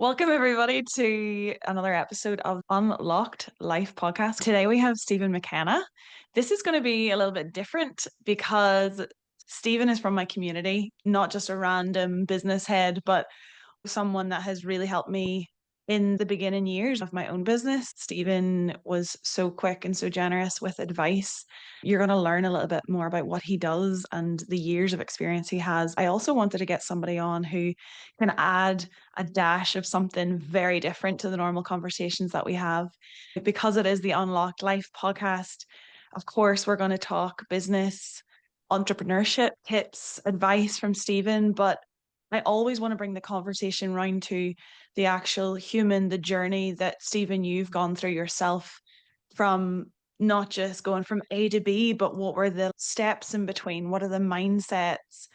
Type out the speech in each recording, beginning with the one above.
Welcome, everybody, to another episode of Unlocked Life podcast. Today we have Stephen McKenna. This is going to be a little bit different because Stephen is from my community, not just a random business head, but someone that has really helped me in the beginning years of my own business. Stephen was so quick and so generous with advice. You're going to learn a little bit more about what he does and the years of experience he has. I also wanted to get somebody on who can add a dash of something very different to the normal conversations that we have. Because it is the Unlocked Life podcast, of course, we're going to talk business, entrepreneurship tips, advice from Stephen, but I always want to bring the conversation round to the actual human, the journey that Stephen, you've gone through yourself from not just going from A to B, but what were the steps in between? What are the mindsets,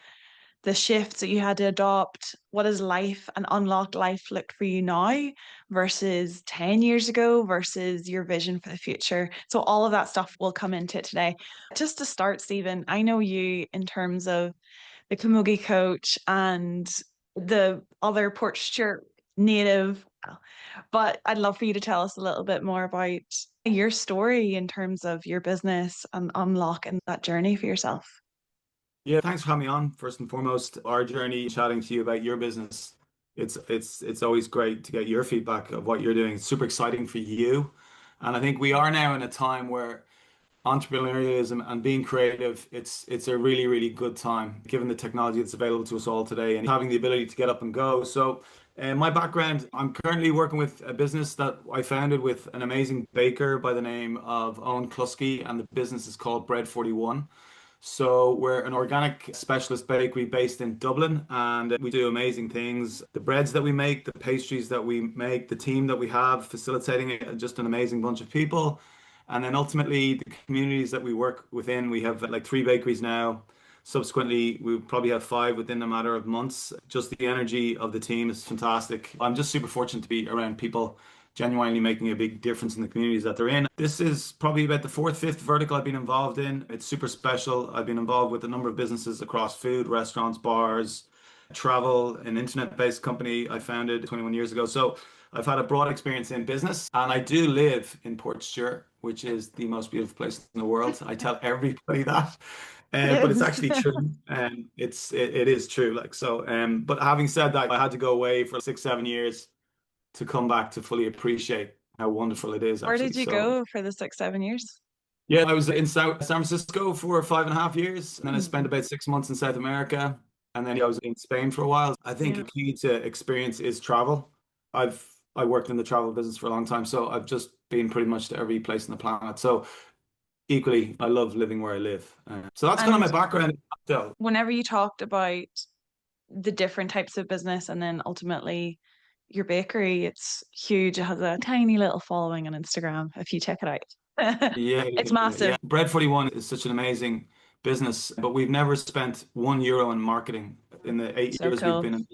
the shifts that you had to adopt? What does life and unlocked life look for you now versus 10 years ago versus your vision for the future? So all of that stuff will come into it today. Just to start, Stephen, I know you in terms of the camogie coach and the other Portstewart native. But I'd love for you to tell us a little bit more about your story in terms of your business and unlocking that journey for yourself. Yeah, thanks for having me on. First and foremost, our journey, chatting to you about your business. It's always great to get your feedback of what you're doing. It's super exciting for you. And I think we are now in a time where entrepreneurialism and being creative, it's a really, really good time given the technology that's available to us all today and having the ability to get up and go. So, my background, I'm currently working with a business that I founded with an amazing baker by the name of Owen Kluski, and the business is called Bread 41. So we're an organic specialist bakery based in Dublin, and we do amazing things. The breads that we make, the pastries that we make, the team that we have facilitating it, are just an amazing bunch of people. And then ultimately the communities that we work within, we have like three bakeries now. Subsequently, we probably have five within a matter of months. Just the energy of the team is fantastic. I'm just super fortunate to be around people genuinely making a big difference in the communities that they're in. This is probably about the fourth, fifth vertical I've been involved in. It's super special. I've been involved with a number of businesses across food, restaurants, bars, travel, an internet-based company I founded 21 years ago. So I've had a broad experience in business, and I do live in Portstewart, which is the most beautiful place in the world. I tell everybody that. It But it's is. actually true, and it is true. Like so, but having said that, I had to go away for 6, 7 years to come back to fully appreciate how wonderful it is Where actually. did you So go for the 6, 7 years? yeah, I was in South San Francisco for 5.5 years, and then I spent Hmm. about 6 months in South America, and then I was in Spain for a while. I think a Yeah. key to experience is travel. I worked in the travel business for a long time, so I've just been pretty much to every place on the planet. So equally, I love living where I live. So that's kind of my And background. So whenever you talked about the different types of business and then ultimately your bakery, it's huge. It has a tiny little following on Instagram if you check it out. yeah, It's yeah. massive. Bread 41 is such an amazing business, but we've never spent €1 in marketing in the eight So years we've cool. been in.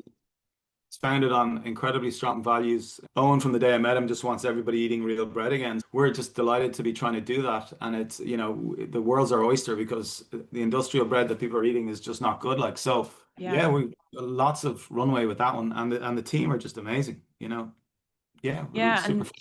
It's founded on incredibly strong values. Owen, from the day I met him, just wants everybody eating real bread again. We're just delighted to be trying to do that. And it's, the world's our oyster because the industrial bread that people are eating is just not good. Like, so Yeah. yeah, we lots of runway with that one. And the team are just amazing. Yeah, we're Yeah. super. And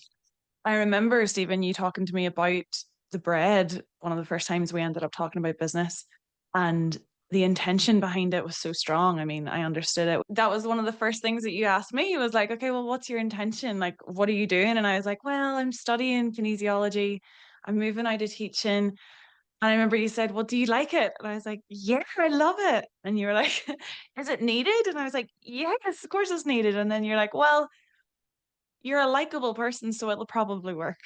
I remember, Stephen, you talking to me about the bread one of the first times we ended up talking about business. And the intention behind it was so strong. I mean, I understood it. That was one of the first things that you asked me. It was like, okay, well, what's your intention? Like, what are you doing? And I was like, well, I'm studying kinesiology. I'm moving out of teaching. And I remember you said, well, do you like it? And I was like, yeah, I love it. And you were like, is it needed? And I was like, yes, of course it's needed. And then you're like, well, you're a likable person, so it'll probably work.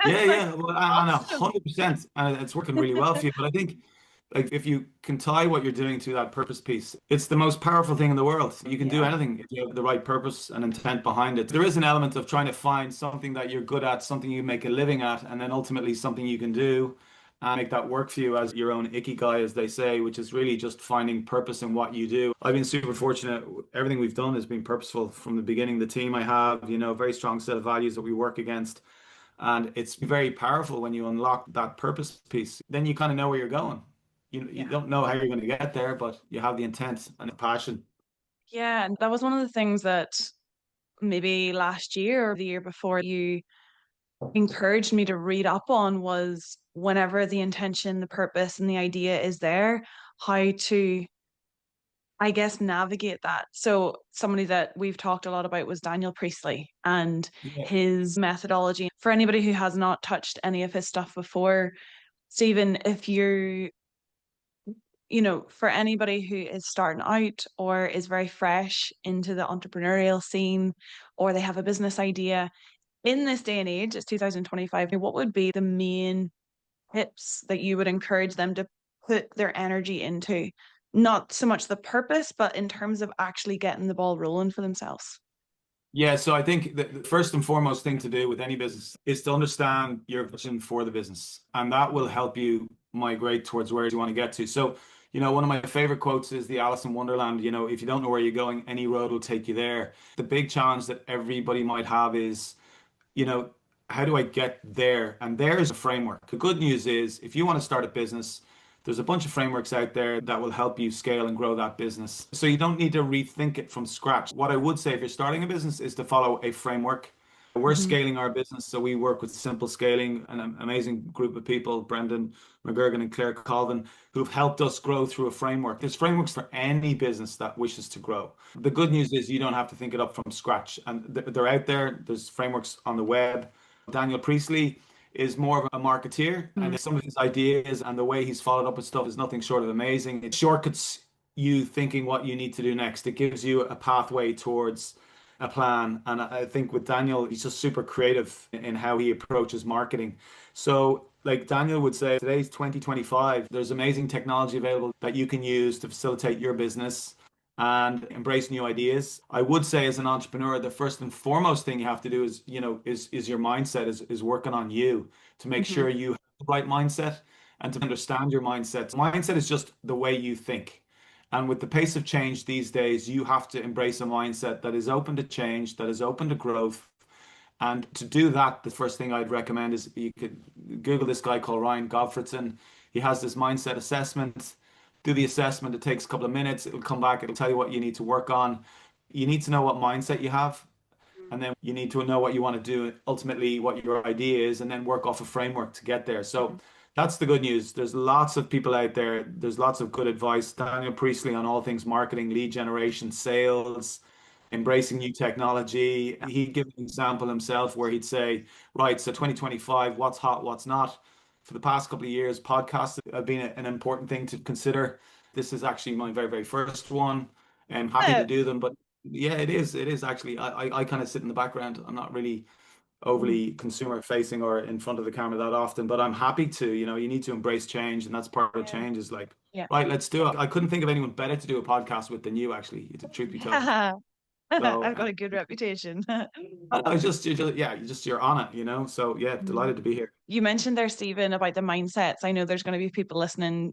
I Yeah, was like, yeah. Well, and awesome. 100%, and it's working really well for you. But I think, like, if you can tie what you're doing to that purpose piece, it's the most powerful thing in the world. You can do Yeah. anything if you have the right purpose and intent behind it. There is an element of trying to find something that you're good at, something you make a living at, and then ultimately something you can do and make that work for you as your own ikigai, as they say, which is really just finding purpose in what you do. I've been super fortunate. Everything we've done has been purposeful from the beginning. The team I have, very strong set of values that we work against. And it's very powerful when you unlock that purpose piece. Then you kind of know where you're going. You Yeah. don't know how you're going to get there, but you have the intent and the passion. Yeah. And that was one of the things that maybe last year or the year before you encouraged me to read up on was whenever the intention, the purpose, and the idea is there, how to, I guess, navigate that. So, somebody that we've talked a lot about was Daniel Priestley and Yeah. his methodology. For anybody who has not touched any of his stuff before, Stephen, if you're, for anybody who is starting out or is very fresh into the entrepreneurial scene or they have a business idea, in this day and age, it's 2025, what would be the main tips that you would encourage them to put their energy into? Not so much the purpose, but in terms of actually getting the ball rolling for themselves. Yeah, so I think the first and foremost thing to do with any business is to understand your vision for the business, and that will help you migrate towards where you want to get to. So, one of my favorite quotes is the Alice in Wonderland, if you don't know where you're going, any road will take you there. The big challenge that everybody might have is you know, how do I get there? And there's a framework. The good news is if you want to start a business, there's a bunch of frameworks out there that will help you scale and grow that business. So you don't need to rethink it from scratch. What I would say if you're starting a business is to follow a framework. We're Hmm. scaling our business, so we work with Simple Scaling, an amazing group of people, Brendan McGurgan and Claire Colvin, who've helped us grow through a framework. There's frameworks for any business that wishes to grow. The good news is you don't have to think it up from scratch, and they're out there. There's frameworks on the web. Daniel Priestley is more of a marketeer, and some of his ideas and the way he's followed up with stuff is nothing short of amazing. It shortcuts you thinking what you need to do next. It gives you a pathway towards a plan. And I think with Daniel, he's just super creative in how he approaches marketing. So, like Daniel would say, today's 2025, there's amazing technology available that you can use to facilitate your business and embrace new ideas. I would say as an entrepreneur, the first and foremost thing you have to do is, is your mindset is working on you to make Hmm. sure you have the right mindset and to understand your mindset. Mindset is just the way you think. And with the pace of change these days, you have to embrace a mindset that is open to change, that is open to growth. And to do that, the first thing I'd recommend is you could Google this guy called Ryan Goffredson. He has this mindset assessment. Do the assessment. It takes a couple of minutes. It'll come back. It'll tell you what you need to work on. You need to know what mindset you have. And then you need to know what you want to do, ultimately what your idea is, and then work off a framework to get there. So that's the good news. There's lots of people out there. There's lots of good advice. Daniel Priestley on all things marketing, lead generation, sales, embracing new technology. He'd give an example himself where he'd say, right, so 2025, what's hot, what's not. For the past couple of years, podcasts have been an important thing to consider. This is actually my very, very first one. I'm happy to Yeah. do them, but yeah, it is. It is actually. I kind of sit in the background. I'm not really Mm. overly consumer facing or in front of the camera that often, but I'm happy to. You need to embrace change, and that's part of Yeah. change. Is like, Yeah. right, let's do it. I couldn't think of anyone better to do a podcast with than you, actually. The truth be told. So I've got a good reputation. I just, yeah, you're on it. So yeah, Mhm. delighted to be here. You mentioned there, Stephen, about the mindsets. I know there's going to be people listening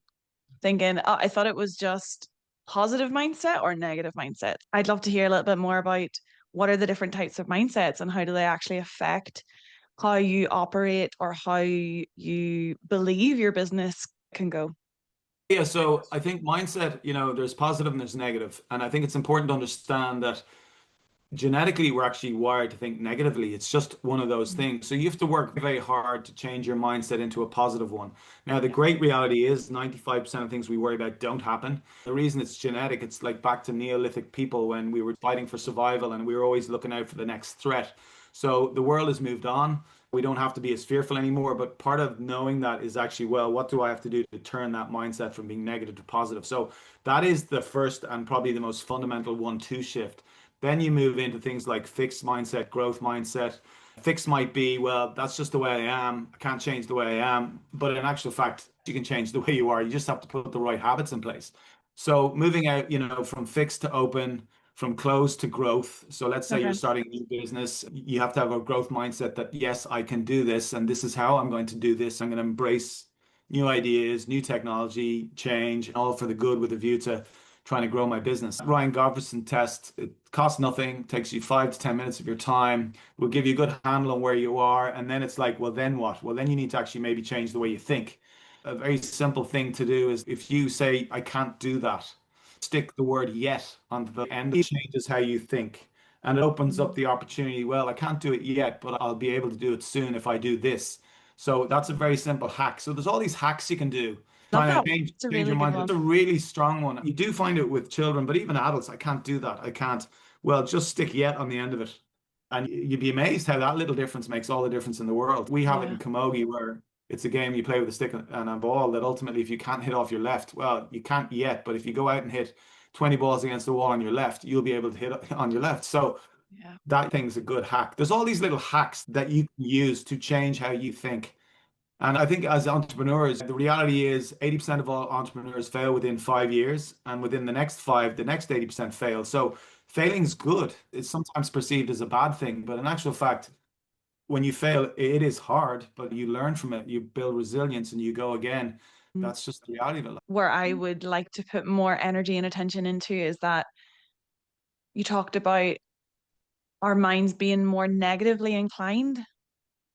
thinking, oh, I thought it was just positive mindset or negative mindset. I'd love to hear a little bit more about what are the different types of mindsets and how do they actually affect how you operate or how you believe your business can go. Yeah, so I think mindset, there's positive and there's negative, and I think it's important to understand that genetically we're actually wired to think negatively. It's just one of those Mhm. things. So you have to work very hard to change your mindset into a positive one. Now, the Yeah. great reality is 95% of things we worry about don't happen. The reason it's genetic, it's like back to Neolithic people when we were fighting for survival and we were always looking out for the next threat. So the world has moved on. We don't have to be as fearful anymore. But part of knowing that is actually, well, what do I have to do to turn that mindset from being negative to positive? So that is the first and probably the most fundamental one-two shift. Then you move into things like fixed mindset, growth mindset. Fixed might be, well, that's just the way I am. I can't change the way I am. But in actual fact, you can change the way you are. You just have to put the right habits in place. So moving out, from fixed to open, from closed to growth. So let's say you're Okay. starting a new business. You have to have a growth mindset that, yes, I can do this, and this is how I'm going to do this. I'm going to embrace new ideas, new technology, change, all for the good with a view to trying to grow my business. Ryan Goverson test, it costs nothing, takes you 5 to 10 minutes of your time, will give you a good handle on where you are. And then it's like, well, then what? Well, then you need to actually maybe change the way you think. A very simple thing to do is if you say, I can't do that, stick the word yet onto the end. It changes how you think. And it opens up Mm. the opportunity. Well, I can't do it yet, but I'll be able to do it soon if I do this. So that's a very simple hack. So there's all these hacks you can do, Love trying that. to It's a change really your good mind. one. It's a really strong one. You do find it with children, but even adults, I can't do that. I can't. Well, just stick yet on the end of it. And you'd be amazed how that little difference makes all the difference in the world. We have it in Yeah. camogie where it's a game you play with a stick and a ball that ultimately, if you can't hit off your left, well, you can't yet. But if you go out and hit 20 balls against the wall on your left, you'll be able to hit on your left. So Yeah. that thing's a good hack. There's all these little hacks that you can use to change how you think. And I think as entrepreneurs, the reality is 80% of all entrepreneurs fail within 5 years, and within the next five, the next 80% fail. So failing's good. It's sometimes perceived as a bad thing, but in actual fact, when you fail, it is hard, but you learn from it, you build resilience, and you go again. Mm. That's just the reality of it. Where I would like to put more energy and attention into is that you talked about our minds being more negatively inclined.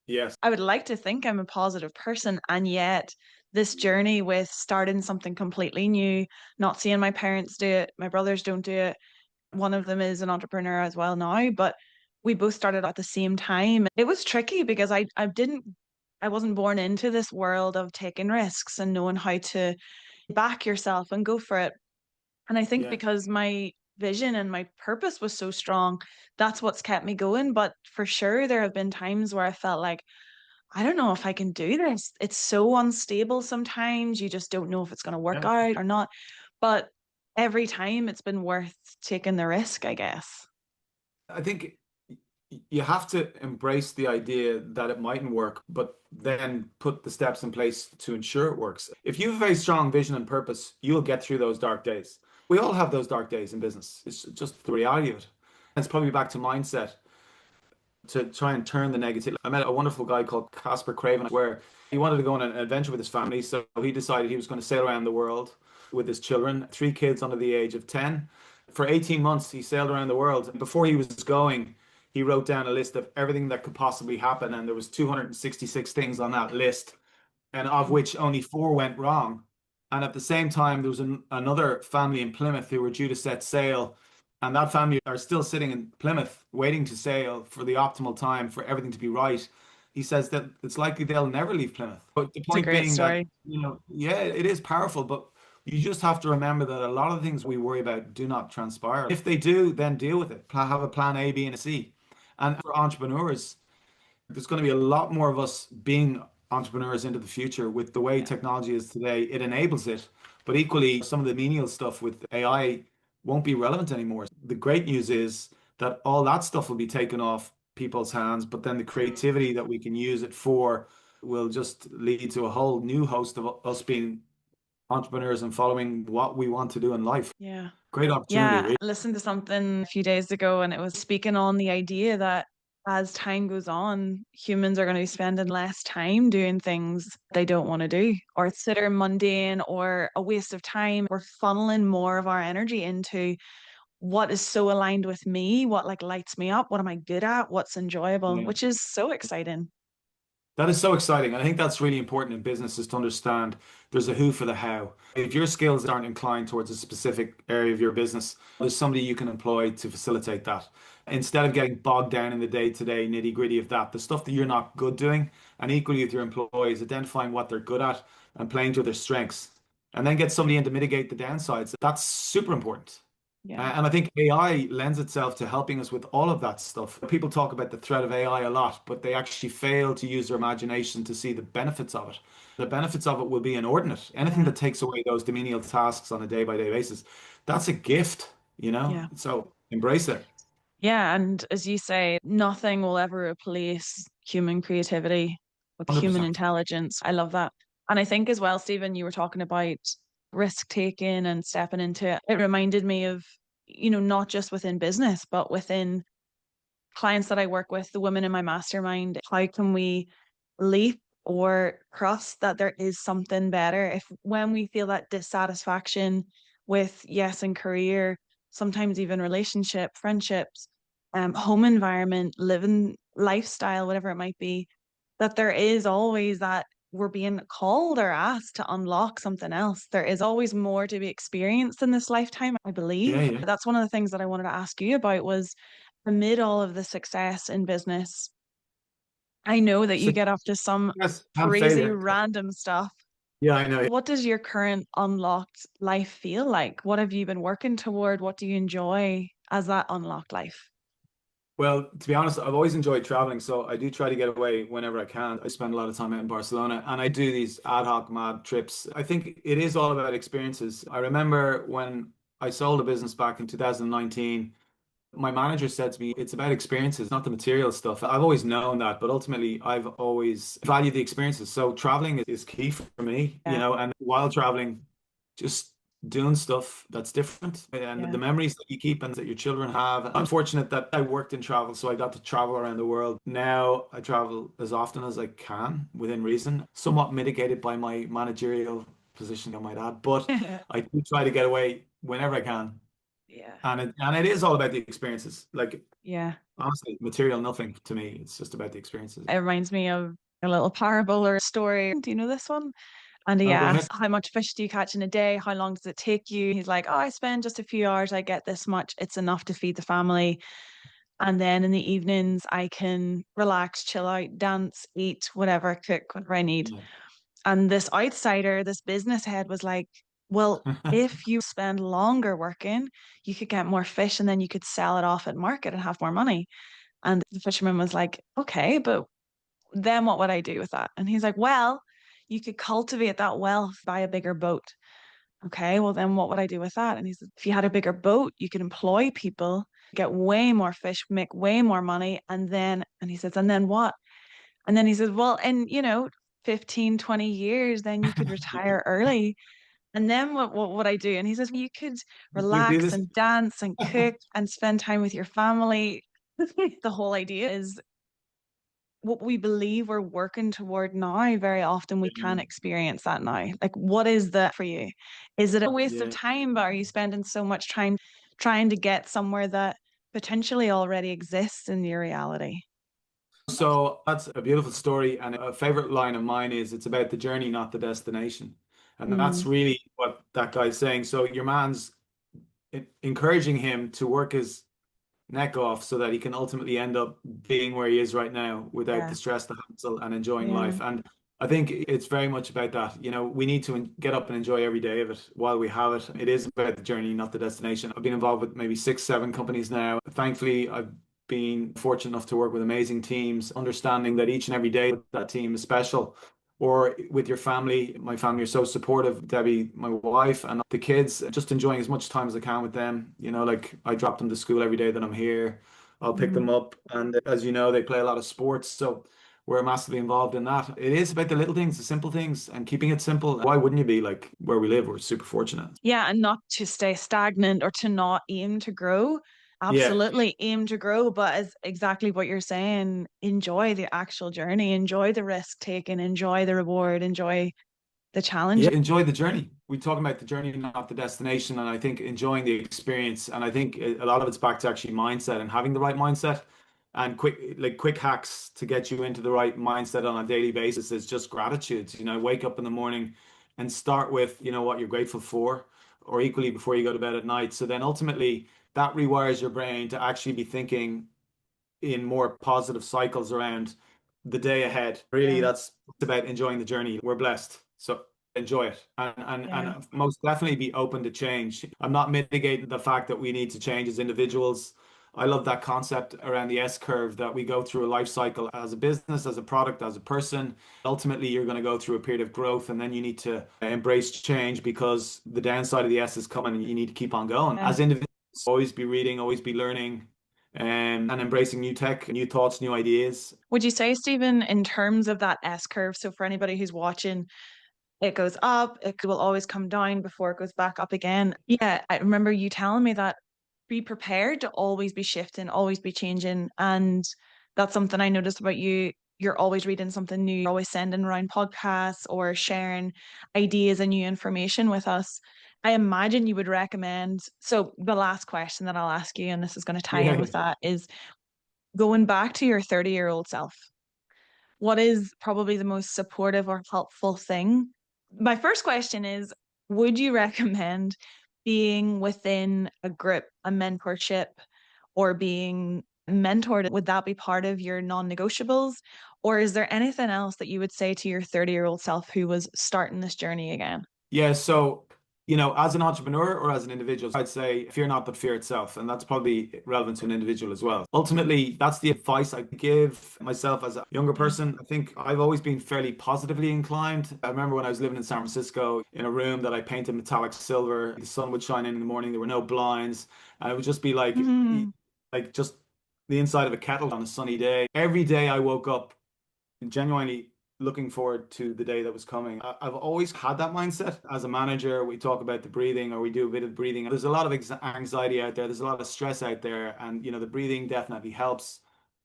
Yes. I would like to think I'm a positive person, and yet this journey with starting something completely new, not seeing my parents do it, my brothers don't do it. One of them is an entrepreneur as well now, but we both started at the same time. It was tricky because I wasn't born into this world of taking risks and knowing how to back yourself and go for it. And I think Yeah. because my vision and my purpose was so strong, that's what's kept me going. But for sure, there have been times where I felt like, I don't know if I can do this. It's so unstable sometimes. You just don't know if it's going to work Yeah. out or not. But every time it's been worth taking the risk, I guess. I think you have to embrace the idea that it mightn't work, but then put the steps in place to ensure it works. If you have a very strong vision and purpose, you'll get through those dark days. We all have those dark days in business. It's just the reality of it. It's probably back to mindset to try and turn the negative. I met a wonderful guy called Casper Craven where he wanted to go on an adventure with his family. So he decided he was going to sail around the world with his children, three kids under the age of 10. For 18 months, he sailed around the world. And before he was going, he wrote down a list of everything that could possibly happen. And there was 266 things on that list, and of Mm. which only four went wrong. And at the same time, there was another family in Plymouth who were due to set sail, and that family are still sitting in Plymouth waiting to sail for the optimal time for everything to be right. He says that it's likely they'll never leave Plymouth. But the It's a point great being that, story. yeah, it is powerful, but you just have to remember that a lot of the things we worry about do not transpire. If they do, then deal with it. Have a plan A, B, and a C. And for entrepreneurs, there's going to be a lot more of us being entrepreneurs into the future with the way Yeah. technology is today. It enables it, but equally, some of the menial stuff with AI won't be relevant anymore. The great news is that all that stuff will be taken off people's hands, but then the creativity that we can use it for will just lead to a whole new host of us being entrepreneurs and following what we want to do in life. Yeah. Great opportunity, Yeah. really. I listened to something a few days ago and it was speaking on the idea that as time goes on, humans are going to be spending less time doing things they don't want to do or that are mundane or a waste of time. We're funneling more of our energy into what is so aligned with me, what like lights me up, what am I good at, what's enjoyable, Yeah. which is so exciting. That is so exciting. And I think that's really important in business is to understand there's a who for the how. If your skills aren't inclined towards a specific area of your business, there's somebody you can employ to facilitate that. Instead of getting bogged down in the day-to-day nitty-gritty of that, the stuff that you're not good doing, and equally with your employees, identifying what they're good at and playing to their strengths, and then get somebody in to mitigate the downsides. That's super important. Yeah. And I think AI lends itself to helping us with all of that stuff. People talk about the threat of AI a lot, but they actually fail to use their imagination to see the benefits of it. The benefits of it will be inordinate. Anything Yeah. that takes away those menial tasks on a day-by-day basis, that's a gift, you know? Yeah. So embrace it. Yeah, and as you say, nothing will ever replace human creativity with human 100%. intelligence. I love that. And I think as well, Stephen, you were talking about risk taking and stepping into it. It reminded me of, not just within business, but within clients that I work with, the women in my mastermind. How can we leap or trust that there is something better? If when we feel that dissatisfaction with, yes, in career, sometimes even relationship, friendships, home environment, living lifestyle, whatever it might be, that there is always that we're being called or asked to unlock something else. There is always more to be experienced in this lifetime, I Yeah, believe. yeah. That's one of the things that I wanted to ask you about was amid all of the success in business, I know that you get up to some Success and crazy failure. random stuff. Yeah, I know. What does your current unlocked life feel like? What have you been working toward? What do you enjoy as that unlocked life? Well, to be honest, I've always enjoyed traveling, so I do try to get away whenever I can. I spend a lot of time out in Barcelona and I do these ad hoc mad trips. I think it is all about experiences. I remember when I sold a business back in 2019, my manager said to me, it's about experiences, not the material stuff. I've always known that, but ultimately I've always valued the experiences. So traveling is key for me, Yeah, and while traveling, just doing stuff that's different and yeah, the memories that you keep and that your children have. I'm fortunate that I worked in travel, so I got to travel around the world. Now I travel as often as I can within reason, somewhat mitigated by my managerial position, I might add, but I do try to get away whenever I can. yeah, And it is all about the experiences. Like yeah. honestly, material nothing to me. It's just about the experiences. It reminds me of a little parable or a story. Do you know this one? And he Oh, go ahead. asks, how much fish do you catch in a day? How long does it take you? He's like, oh, I spend just a few hours. I get this much. It's enough to feed the family. And then in the evenings, I can relax, chill out, dance, eat, whatever, cook, whatever I need. Yeah. And this outsider, this business head was like, well, if you spend longer working, you could get more fish and then you could sell it off at market and have more money. And the fisherman was like, okay, but then what would I do with that? And he's like, well, you could cultivate that wealth, buy a bigger boat. Okay, well, then what would I do with that? And he said, if you had a bigger boat, you could employ people, get way more fish, make way more money. And he says, and then what? And then he says, well, in, 15, 20 years, then you could retire early. And then what would I do? And he says, well, you could You do relax this? and dance and cook and spend time with your family. The whole idea is what we believe we're working toward now, very often we can't Yeah. experience that now. Like, what is that for you? Is it a waste of Yeah. time, but are you spending so much time trying to get somewhere that potentially already exists in your reality? So that's a beautiful story. And a favorite line of mine is it's about the journey, not the destination. And that's Mm, really what that guy's saying. So your man's encouraging him to work his neck off so that he can ultimately end up being where he is right now without yeah, the stress, the hassle, and enjoying yeah. life. And I think it's very much about that. We need to get up and enjoy every day of it while we have it. It is about the journey, not the destination. I've been involved with maybe six, seven companies now. Thankfully, I've been fortunate enough to work with amazing teams, understanding that each and every day that team is special. Or with your family, my family are so supportive. Debbie, my wife, and the kids, just enjoying as much time as I can with them. Like I drop them to school every day that I'm here. I'll pick Mm. them up. And as you know, they play a lot of sports. So we're massively involved in that. It is about the little things, the simple things, and keeping it simple. Why wouldn't you be like where we live? We're super fortunate. Yeah, and not to stay stagnant or to not aim to grow. Yeah. Absolutely aim to grow, but as exactly what you're saying, enjoy the actual journey, enjoy the risk taking, enjoy the reward, enjoy the challenge. Yeah, enjoy the journey. We talk about the journey, not the destination, and I think enjoying the experience. And I think a lot of it's back to actually mindset and having the right mindset and quick hacks to get you into the right mindset on a daily basis is just gratitude. Wake up in the morning and start with, what you're grateful for, or equally before you go to bed at night. So then ultimately that rewires your brain to actually be thinking in more positive cycles around the day ahead. Really, Yeah, that's about enjoying the journey. We're blessed. So enjoy it yeah, and most definitely be open to change. I'm not mitigating the fact that we need to change as individuals. I love that concept around the S curve that we go through a life cycle as a business, as a product, as a person. Ultimately, you're going to go through a period of growth and then you need to embrace change because the downside of the S is coming and you need to keep on going. yeah. As individuals, always be reading, always be learning, and embracing new tech, new thoughts, new ideas. Would you say, Stephen, in terms of that S curve, so for anybody who's watching, it goes up, it will always come down before it goes back up again. Yeah, I remember you telling me that be prepared to always be shifting, always be changing. And that's something I noticed about you. You're always reading something new, you're always sending around podcasts or sharing ideas and new information with us. I imagine you would recommend. So, the last question that I'll ask you, and this is going to tie in Yeah. with that, is going back to your 30-year-old self. What is probably the most supportive or helpful thing? My first question is, would you recommend being within a group, a mentorship, or being mentored, would that be part of your non-negotiables? Or is there anything else that you would say to your 30-year-old self who was starting this journey again? Yeah, so, as an entrepreneur or as an individual, I'd say fear not, but fear itself. And that's probably relevant to an individual as well. Ultimately, that's the advice I give myself as a younger Yeah. person. I think I've always been fairly positively inclined. I remember when I was living in San Francisco in a room that I painted metallic silver, the sun would shine in the morning, there were no blinds, and it would just be Mhm. like just the inside of a kettle on a sunny day. Every day I woke up genuinely looking forward to the day that was coming. Have always had that mindset. As a manager, we talk about the breathing or we do a bit of breathing. There's a lot of anxiety out there. There's a lot of stress out there. And, the breathing definitely helps.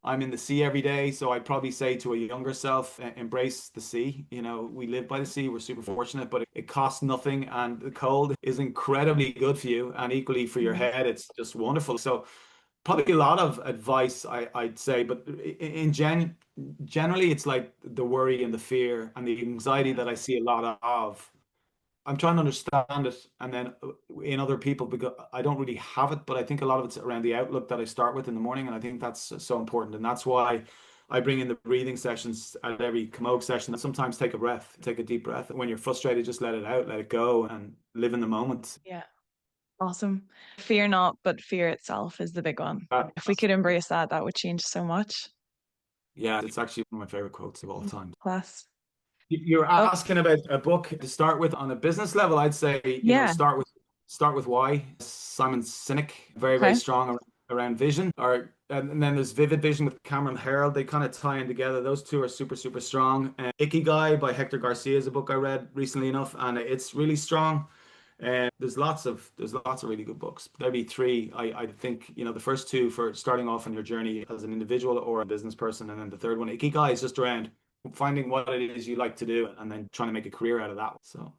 I'm in the sea every day. So I'd probably say to a younger self, embrace the sea. We live by the sea. We're super fortunate, but it costs nothing. And the cold is incredibly good for you. And equally for your Mhm. head, it's just wonderful. So probably a lot of advice I'd say, but generally it's like the worry and the fear and the anxiety Yeah. that I see a lot of. I'm trying to understand it and then in other people because I don't really have it, but I think a lot of it's around the outlook that I start with in the morning, and I think that's so important, and that's why I bring in the breathing sessions at every Camogue session. Sometimes take a breath, take a deep breath. When you're frustrated, just let it out, let it go, and live in the moment. Yeah. Awesome. Fear not, but fear itself is the big one. If we That's could embrace that, that would change so much. Yeah, it's actually one of my favorite quotes of all time. Class. You're Oh, asking about a book to start with on a business level. I'd say, yeah. start with Why. Simon Sinek, very, very Okay. strong around vision. Or and then there's Vivid Vision with Cameron Herold. They kind of tie in together. Those two are super, super strong. Ikigai by Hector Garcia is a book I read recently enough, and it's really strong. And there's lots of really good books. There'd be three. I think, the first two for starting off on your journey as an individual or a business person, and then the third one, Ikigai, is just around finding what it is you like to do and then trying to make a career out of that. So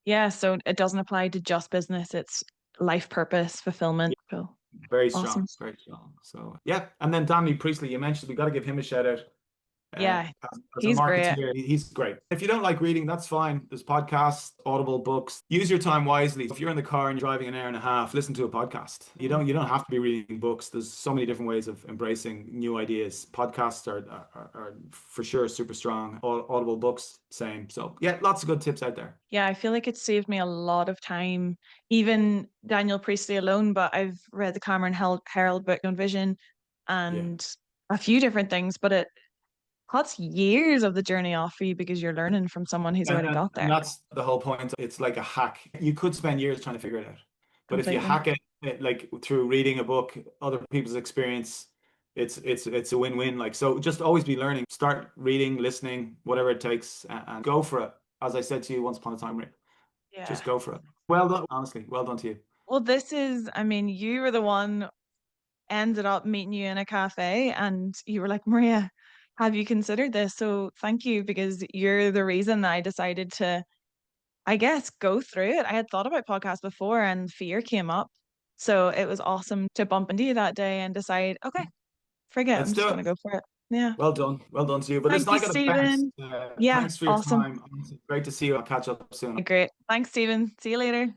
Yeah, so it doesn't apply to just business, it's life purpose, fulfillment. yeah, Cool. very strong, Awesome. very strong. So yeah, and then Danny Priestley, you mentioned we got to give him a shout out. Uh, Yeah, as a he's great. marketeer, he's great. If you don't like reading, that's fine. There's podcasts, Audible books. Use your time wisely. If you're in the car and you're driving an hour and a half, listen to a podcast. You don't have to be reading books. There's so many different ways of embracing new ideas. Podcasts are for sure super strong. Audible books, same. So yeah, lots of good tips out there. Yeah, I feel like it saved me a lot of time, even Daniel Priestley alone, but I've read the Harold book on vision Yeah. and a few different things, but it cuts years of the journey off for you because you're learning from someone who's And, already and, got and there that's the whole point. It's like a hack. You could spend years trying to figure it out. But if you completely. hack it like through reading a book, other people's experience, it's a win-win. Like, so just always be learning. Start reading, listening, whatever it takes, and go for it. As I said to you once upon a time, Rick, Yeah. just go for it. Well done, honestly. Well done to you. Well, I mean, you were the one ended up meeting you in a cafe and you were like, Maria, have you considered this? So thank you because you're the reason that I decided to, I guess, go through it. I had thought about podcasts before and fear came up. So it was awesome to bump into you that day and decide, okay, forget, I'm Let's just do going it. to go for it. Yeah. Well done. Well done to you. But listen, Thank you, I got to bounce. Stephen. Yeah, Thanks for your awesome. time. Honestly, great to see you. I'll catch up soon. Great. Thanks, Stephen. See you later.